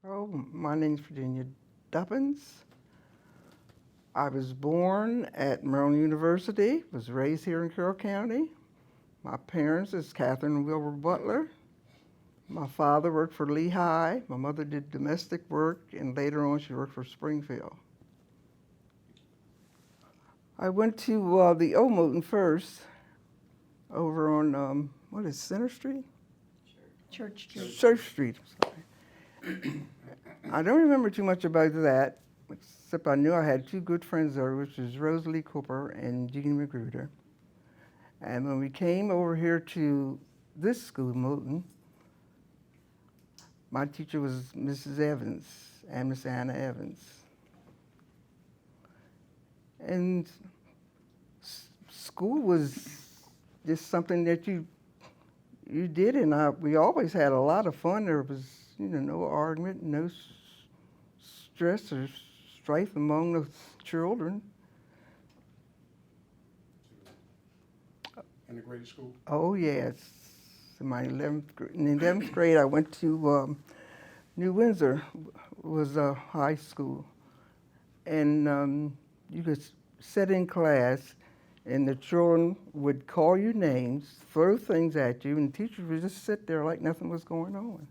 Oh, my name's Virginia Dubbins. I was born at Maryland University, was raised here in Carroll County. My parents is Catherine and Wilbur Butler. My father worked for Lehigh. My mother did domestic work, and later on she worked for Springfield. I went to the old Moton first, over on, what is Center Street? Church Street. Church Street, I'm sorry. I don't remember too much about that, except I knew I had two good friends there, which was Rosalie Cooper and Jean Magruder. And when we came over here to this school, Moton, my teacher was Mrs. Evans, and Miss Anna Evans. And school was just something that you did, and we always had a lot of fun. There was, no argument, no stress or strife among the children. Integrated school? Oh, yes. In my 11th grade, I went to New Windsor, was a high school. And you could sit in class, and the children would call you names, throw things at you, and the teachers would just sit there like nothing was going on.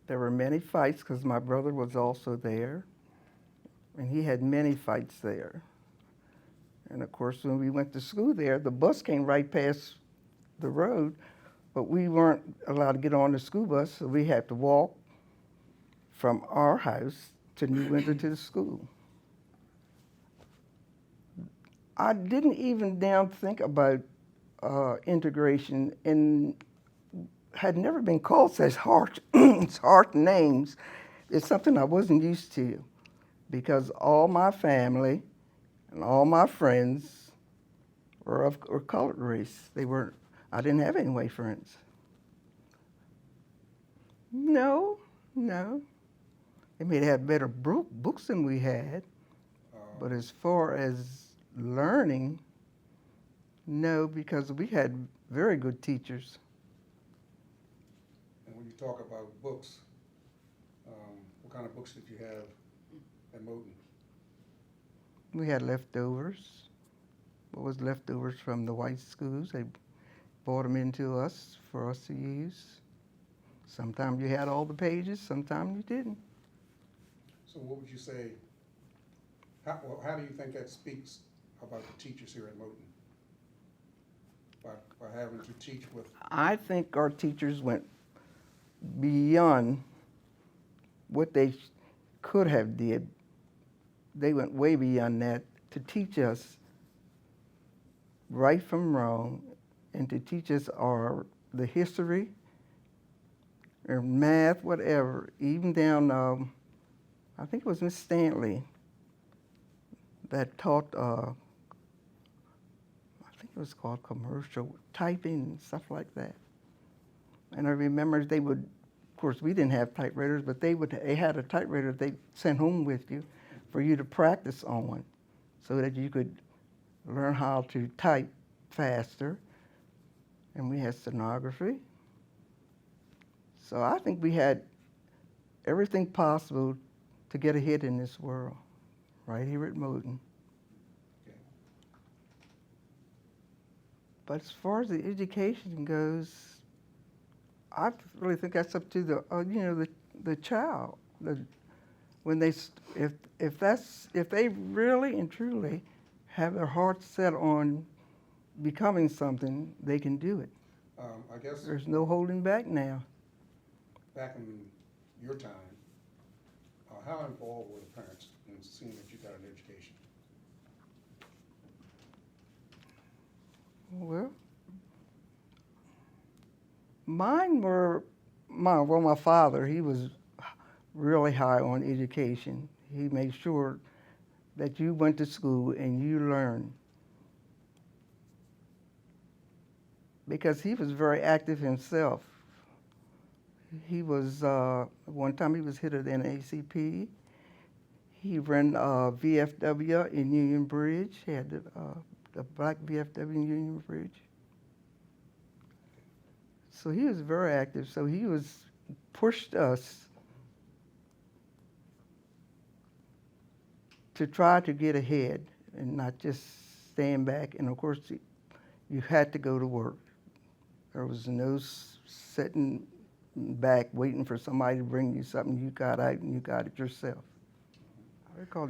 There were many fights because my brother was also there, and he had many fights there. And of course, when we went to school there, the bus came right past the road, but we weren't allowed to get on the school bus, so we had to walk from our house to New Windsor to the school. I didn't even now think about integration, and had never been called such harsh, harsh names. It's something I wasn't used to, because all my family and all my friends were colored race. I didn't have any white friends. No. They may have better books than we had, but as far as learning, no, because we had very good teachers. And when you talk about books, what kind of books did you have at Moton? We had leftovers. What was leftovers from the white schools? They brought them into us for us to use. Sometimes you had all the pages, sometimes you didn't. So what would you say, how do you think that speaks about the teachers here at Moton? By having to teach with... I think our teachers went beyond what they could have did. They went way beyond that to teach us right from wrong, and to teach us the history or math, whatever, even down, I think it was Miss Stanley that taught, I think it was called commercial typing and stuff like that. And I remember they would, of course we didn't have typewriters, but they had a typewriter they sent home with you for you to practice on, so that you could learn how to type faster. And we had stenography. So I think we had everything possible to get ahead in this world, right here at Moton. Okay. But as far as the education goes, I really think that's up to the child. When if they really and truly have their hearts set on becoming something, they can do it. I guess There's no holding back now. back in your time, how involved were the parents in seeing that you got an education? Well, my father, he was really high on education. He made sure that you went to school and you learned. Because he was very active himself. He was, one time he was hit at NAACP. He ran VFW in Union Bridge. He had the black VFW in Union Bridge. So he was very active. So he was pushed us to try to get ahead and not just stand back. And of course, you had to go to work. There was no sitting back waiting for somebody to bring you something. You got out and you got it yourself. I recall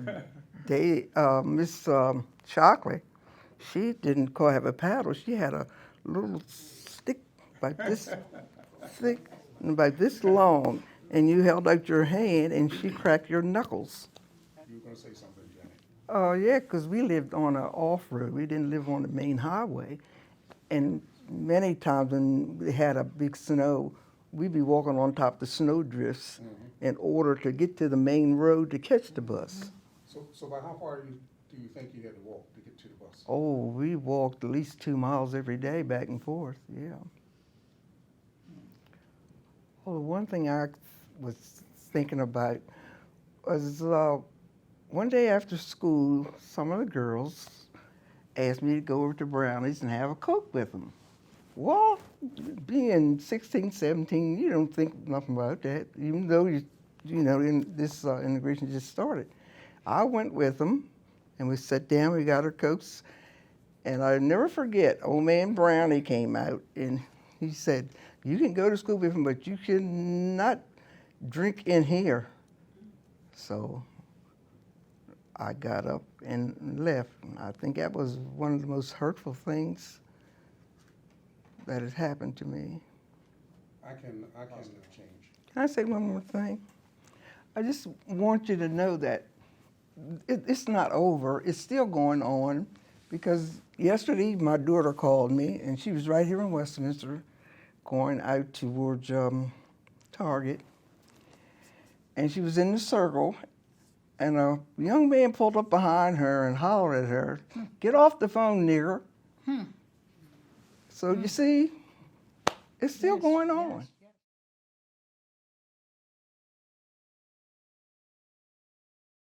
Miss Shockley, she didn't have a paddle. She had a little stick like this thick and about this long, and you held out your hand and she cracked your knuckles. You were gonna say something, Janet. Oh, yeah, because we lived on an off-road. We didn't live on the main highway. And many times when we had a big snow, we'd be walking on top of the snow drifts in order to get to the main road to catch the bus. So about how far do you think you had to walk to get to the bus? Oh, we walked at least 2 miles every day back and forth, yeah. Well, the one thing I was thinking about was one day after school, some of the girls asked me to go over to Brownie's and have a Coke with them. Well, being 16, 17, you don't think nothing about that, even though this integration just started. I went with them, and we sat down, we got our Cokes, and I'll never forget, old man Brownie came out, and he said, "You can go to school with him, but you cannot drink in here." So I got up and left. I think that was one of the most hurtful things that has happened to me. I can change. Can I say one more thing? I just want you to know that it's not over. It's still going on, because yesterday my daughter called me, and she was right here in Westminster going out towards Target. And she was in the circle, and a young man pulled up behind her and hollered at her, "Get off the phone, nigger." So you see, it's still going on.